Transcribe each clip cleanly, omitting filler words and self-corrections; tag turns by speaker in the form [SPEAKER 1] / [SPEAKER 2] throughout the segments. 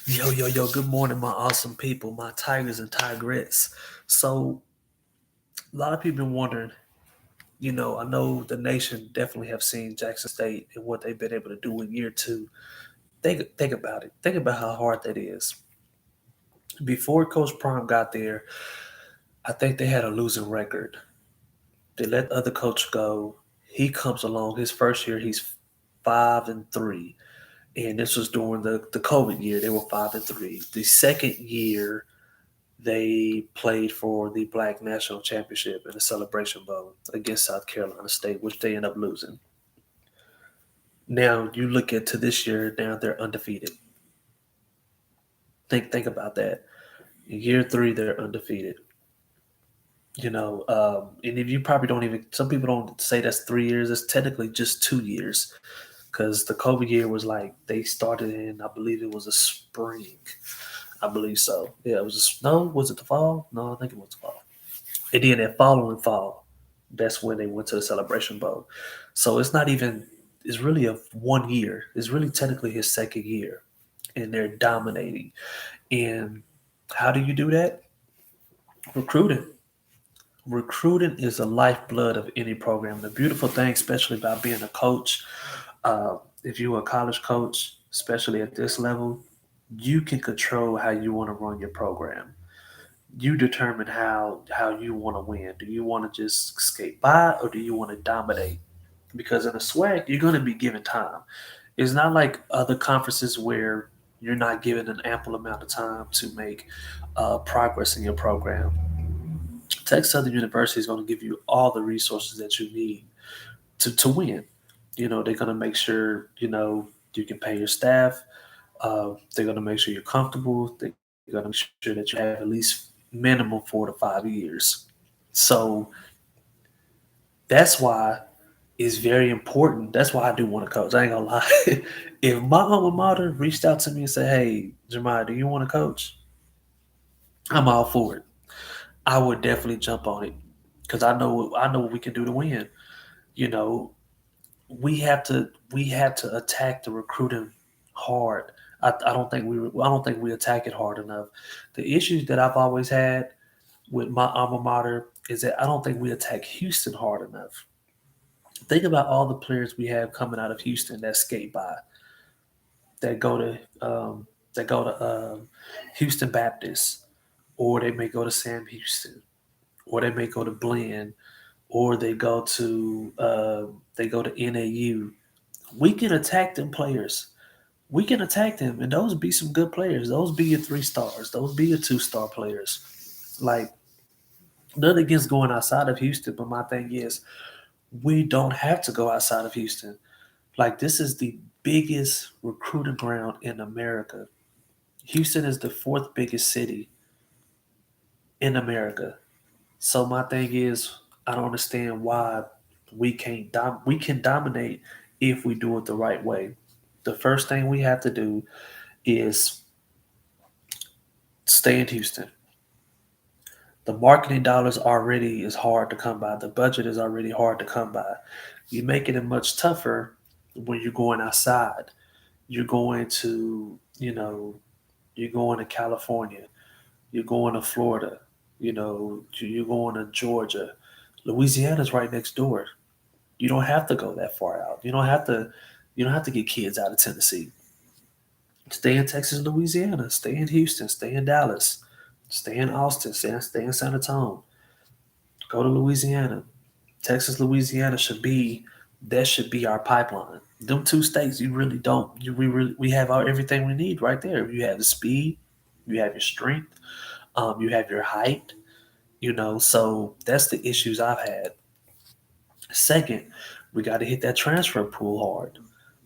[SPEAKER 1] Yo, yo, yo, good morning, my awesome people, my tigers and tigerettes. So, a lot of people been wondering, I know the nation definitely have seen Jackson State and what they've been able to do in year two. Think about it. Think about how hard that is. Before Coach Prime got there, I think they had a losing record. They let the other coach go. He comes along his first year, he's 5-3. And this was during the COVID year. They were 5-3. The second year, they played for the Black National Championship in the Celebration Bowl against South Carolina State, which they end up losing. Now you look at to this year. Now they're undefeated. Think about that. In year three, they're undefeated. And if you probably don't even. Some people don't say that's 3 years. It's technically just 2 years because the COVID year was like they started in. I believe it was a spring. I believe so. Yeah, it was a snow. Was it the fall? No, I think it was the fall. And then that following fall, that's when they went to the Celebration Bowl. So it's not even. It's really a 1 year. It's really technically his second year, and they're dominating. And how do you do that? Recruiting. Recruiting is the lifeblood of any program. The beautiful thing, especially about being a coach, if you're a college coach, especially at this level, you can control how you want to run your program. You determine how you want to win. Do you want to just skate by or do you want to dominate? Because in a swag, you're going to be given time. It's not like other conferences where you're not given an ample amount of time to make progress in your program. Texas Southern University is going to give you all the resources that you need to win. They're going to make sure, you can pay your staff. They're going to make sure you're comfortable. They're going to make sure that you have at least minimum 4 to 5 years. So that's why it's very important. That's why I do want to coach. I ain't gonna lie. If my alma mater reached out to me and said, "Hey, Jemiah, do you want to coach?" I'm all for it. I would definitely jump on it because I know what we can do to win. You know, we have to attack the recruiting hard. I don't think we attack it hard enough. The issues that I've always had with my alma mater is that I don't think we attack Houston hard enough. Think about all the players we have coming out of Houston that skate by, that go to um, Houston Baptist, or they may go to Sam Houston, or they may go to Blinn, or they go to NAU. We can attack them players. We can attack them, and those be some good players. Those be your 3 stars. Those be your 2 star players. Like, none against going outside of Houston, but my thing is we don't have to go outside of Houston. Like, this is the biggest recruiting ground in America. Houston is the fourth biggest city in America. So my thing is, I don't understand why we can dominate if we do it the right way. The first thing we have to do is stay in Houston. The marketing dollars already is hard to come by. The budget is already hard to come by. You make it much tougher when you're going outside. You're going to, you're going to California. You're going to Florida. You're going to Georgia. Louisiana's right next door. You don't have to go that far out. You don't have to get kids out of Tennessee. Stay in Texas, Louisiana. Stay in Houston. Stay in Dallas. Stay in Austin. Stay in San Antonio. Go to Louisiana. Texas, Louisiana should be our pipeline. Them 2 states, you really don't. We have everything we need right there. You have the speed, you have your strength, you have your height. So that's the issues I've had. Second, we got to hit that transfer pool hard.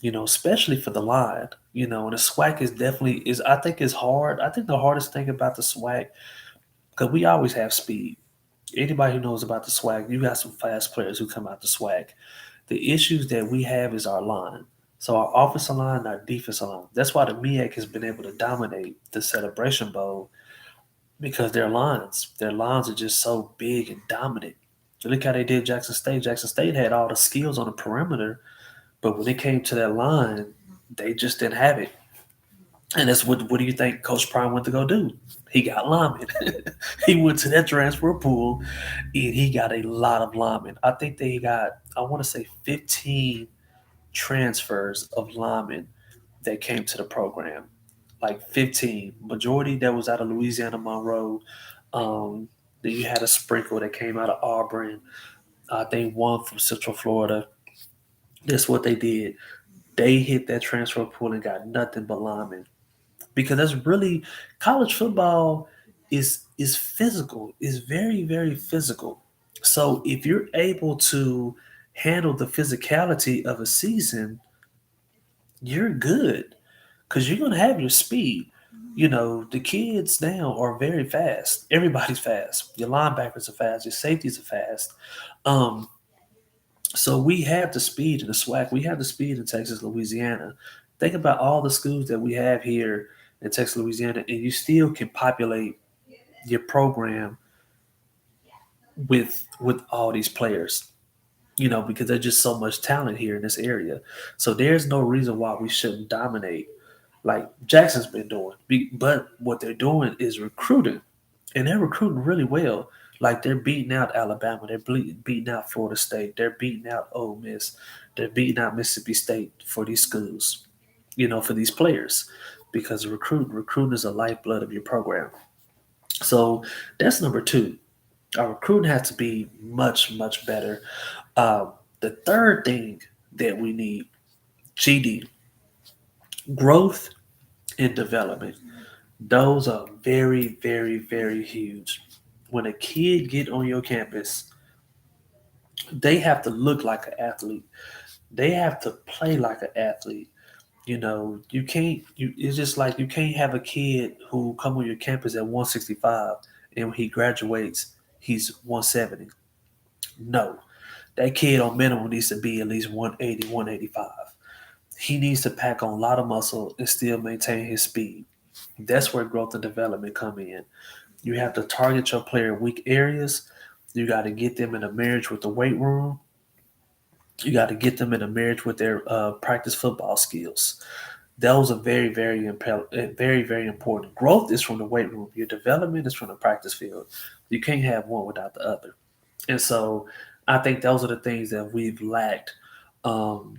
[SPEAKER 1] Especially for the line. And the SWAC is definitely is. I think it's hard. I think the hardest thing about the SWAC, because we always have speed. Anybody who knows about the SWAC, you got some fast players who come out the SWAC. The issues that we have is our line. So our offensive line and our defensive line. That's why the MEAC has been able to dominate the Celebration Bowl because their lines are just so big and dominant. Look how they did Jackson State. Jackson State had all the skills on the perimeter, but when it came to that line, they just didn't have it. And that's what do you think Coach Prime went to go do? He got linemen. He went to that transfer pool and he got a lot of linemen. I think they got, I want to say 15 transfers of linemen that came to the program. Like 15. Majority that was out of Louisiana Monroe. Um, then you had a sprinkle that came out of Auburn. I think one from Central Florida. That's what they did. They hit that transfer pool and got nothing but linemen because that's really college football is physical. Is very physical. So if you're able to handle the physicality of a season, you're good because you're gonna have your speed. You know, the kids now are very fast. Everybody's fast. Your linebackers are fast. Your safeties are fast. Um, so we have the speed in the SWAC. We have the speed in Texas, Louisiana. Think about all the schools that we have here in Texas, Louisiana, and you still can populate your program with all these players. You know, because there's just so much talent here in this area. So there's no reason why we shouldn't dominate like Jackson's been doing. But what they're doing is recruiting, and they're recruiting really well. Like they're beating out Alabama, they're beating out Florida State, they're beating out Ole Miss, they're beating out Mississippi State for these schools, you know, for these players, because recruiting is the lifeblood of your program. So that's number two. Our recruiting has to be much better. The third thing that we need, GD, growth and development. Those are very huge. When a kid get on your campus, they have to look like an athlete. They have to play like an athlete. You know, you can't. It's just like you can't have a kid who come on your campus at 165 and when he graduates, he's 170. No, that kid on minimum needs to be at least 180, 185. He needs to pack on a lot of muscle and still maintain his speed. That's where growth and development come in. You have to target your player weak areas. You got to get them in a marriage with the weight room. You got to get them in a marriage with their practice football skills. Those are very important. Growth is from the weight room. Your development is from the practice field. You can't have one without the other. And so, I think those are the things that we've lacked um,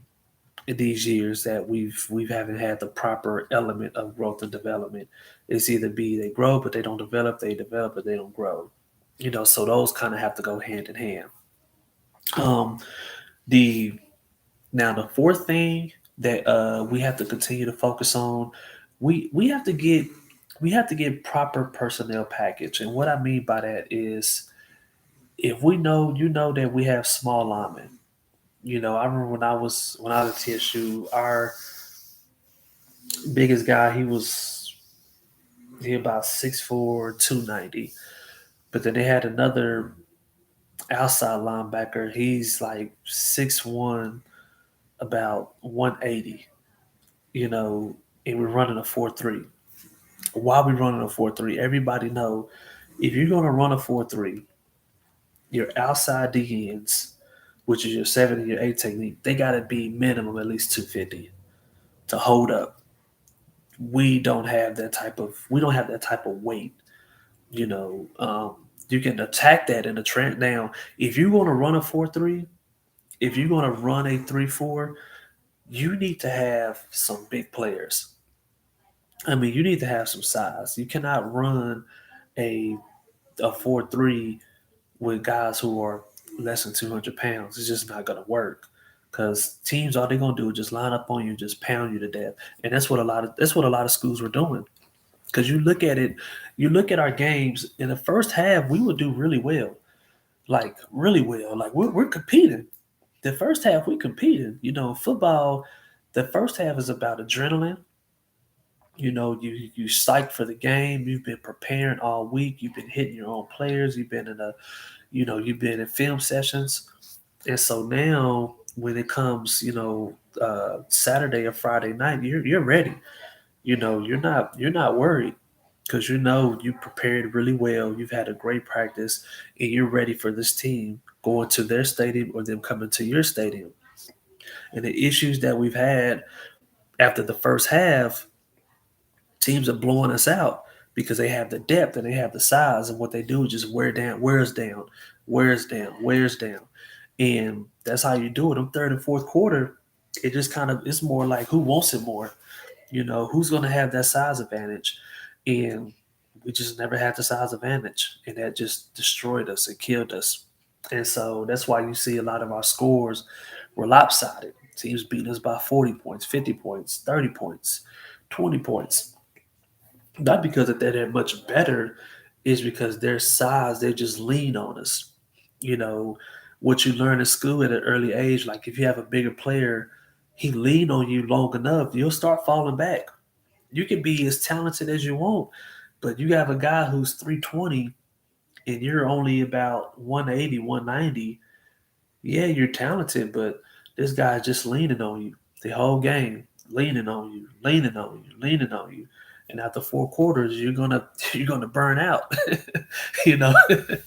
[SPEAKER 1] in these years that we haven't had the proper element of growth and development. It's either be they grow but they don't develop, they develop but they don't grow. You know, so those kind of have to go hand in hand. Um, the Now the fourth thing that we have to continue to focus on, we have to get proper personnel package, and what I mean by that is if we know you know that we have small linemen. You know, I remember when I was at TSU, our biggest guy he about 6'4", 290. But then they had another outside linebacker. He's like 6'1", about 180. You know, and we're running a 4-3. Why we running a 4-3? Everybody know if you're gonna run a 4-3, your outside D ends, which is your 7 and your 8 technique, they gotta be minimum at least 250 to hold up. We don't have that type of weight. You know, you can attack that in the trend. Now, if you're going to run a 4-3, if you're going to run a 3-4, you need to have some big players. I mean, you need to have some size. You cannot run a 4-3 with guys who are less than 200 pounds. It's just not going to work because teams all they're going to do is just line up on you and just pound you to death. And that's what a lot of schools were doing. Because you look at our games in the first half, we would do really well, like really well. Like we're competing. The first half we competed. You know, football. The first half is about adrenaline. You know, you psyched for the game. You've been preparing all week. You've been hitting your own players. You've been in film sessions, and so now when it comes, Saturday or Friday night, you're ready. You know, you're not worried because you know you prepared really well. You've had a great practice, and you're ready for this team going to their stadium or them coming to your stadium. And the issues that we've had after the first half, Teams are blowing us out because they have the depth and they have the size, and what they do is just wears down, wears down, and that's how you do it. In third and fourth quarter, it just kind of it's more like who wants it more, who's going to have that size advantage, and we just never had the size advantage, and that just destroyed us and killed us. And so that's why you see a lot of our scores were lopsided. Teams beating us by 40 points, 50 points, 30 points, 20 points. Not because that they're that much better, is because their size, they just lean on us. You know, what you learn in school at an early age, like if you have a bigger player, he lean on you long enough, you'll start falling back. You can be as talented as you want, but you have a guy who's 320 and you're only about 180, 190. Yeah, you're talented, but this guy's just leaning on you the whole game, leaning on you, leaning on you, leaning on you. And after four quarters, you're gonna you're gonna burn out. you know, it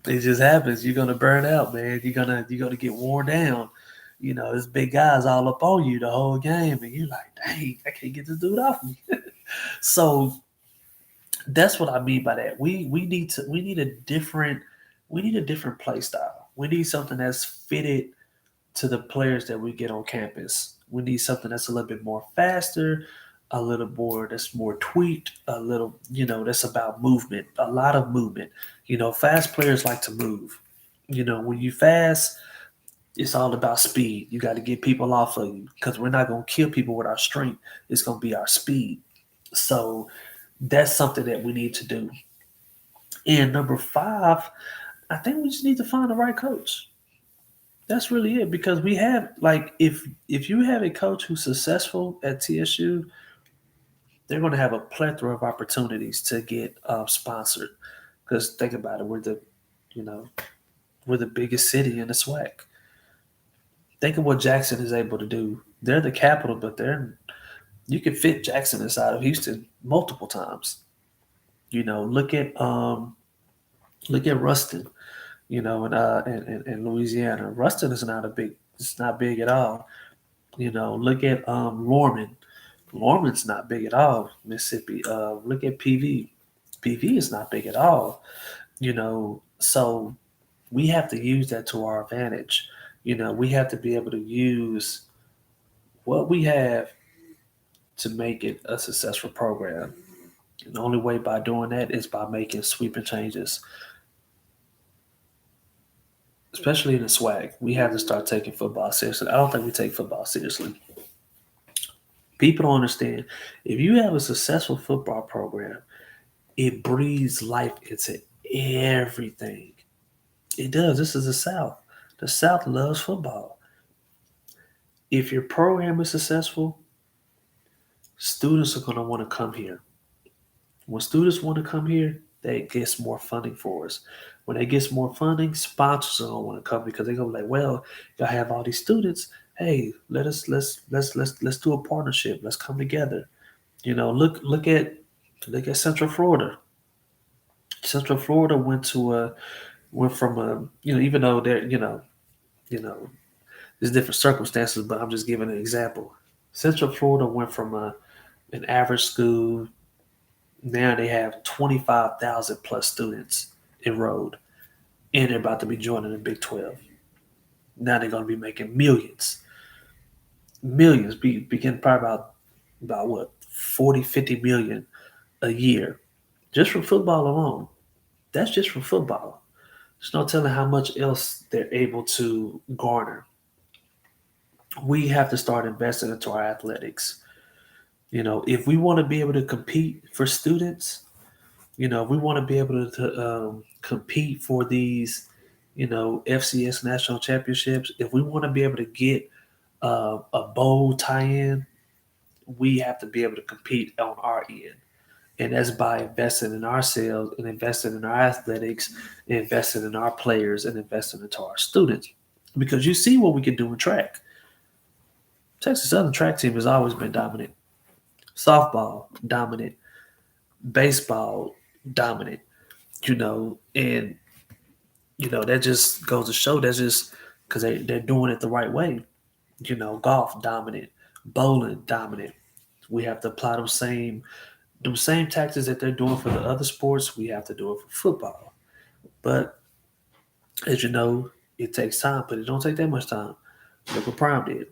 [SPEAKER 1] just happens. You're gonna burn out, man. You're gonna get worn down. This big guy's all up on you the whole game, and you're like, dang, I can't get this dude off me. So that's what I mean by that. We need a different play style. We need something that's fitted to the players that we get on campus. We need something that's a little bit more faster, a little more that's more tweaked, a little, that's about movement, a lot of movement. Fast players like to move. When you fast, it's all about speed. You got to get people off of you because we're not going to kill people with our strength. It's going to be our speed. So that's something that we need to do. And number five, I think we just need to find the right coach. That's really it because we have like if you have a coach who's successful at TSU, they're going to have a plethora of opportunities to get sponsored. Because think about it, you know we're the biggest city in the SWAC. Think of what Jackson is able to do. They're the capital, but you can fit Jackson inside of Houston multiple times. Look at Ruston. In Louisiana, Ruston is not a big. It's not big at all. Look at Lorman. Lorman's not big at all. Mississippi. Look at PV. PV is not big at all. So we have to use that to our advantage. We have to be able to use what we have to make it a successful program. And the only way by doing that is by making sweeping changes, especially in the swag. We have to start taking football seriously. I don't think we take football seriously. People don't understand. If you have a successful football program, it breathes life into everything. It does. This is the South. The South loves football. If your program is successful, students are going to want to come here. When students want to come here, that gets more funding for us. When they get more funding, sponsors are going to want to come because they're going to be like, well, y'all have all these students. Hey, let's do a partnership. Let's come together. Look at Central Florida. Central Florida went from a even though you know there's different circumstances, but I'm just giving an example. Central Florida went from an average school. Now they have 25,000 plus students enrolled, and they're about to be joining the Big 12. Now they're going to be making millions, begin probably about what 40, 50 million a year just from football alone. That's just from football. There's no telling how much else they're able to garner. We have to start investing into our athletics. If we want to be able to compete for students, if we want to be able to compete for these, FCS national championships, if we want to be able to get a bowl tie-in, we have to be able to compete on our end. And that's by investing in ourselves and investing in our athletics, and investing in our players and investing into our students. Because you see what we can do in track. Texas Southern track team has always been dominant. Softball, dominant. Baseball, dominant. And that just goes to show that's just because they're doing it the right way. Golf, dominant. Bowling, dominant. We have to apply those same them same tactics that they're doing for the other sports, we have to do it for football. But as you know, it takes time, but it don't take that much time. Look what Prime did.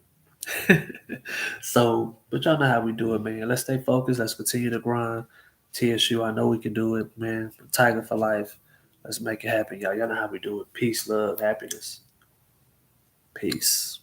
[SPEAKER 1] So, but y'all know how we do it, man. Let's stay focused. Let's continue to grind. TSU, I know we can do it, man. Tiger for life. Let's make it happen, y'all. Y'all know how we do it. Peace, love, happiness. Peace.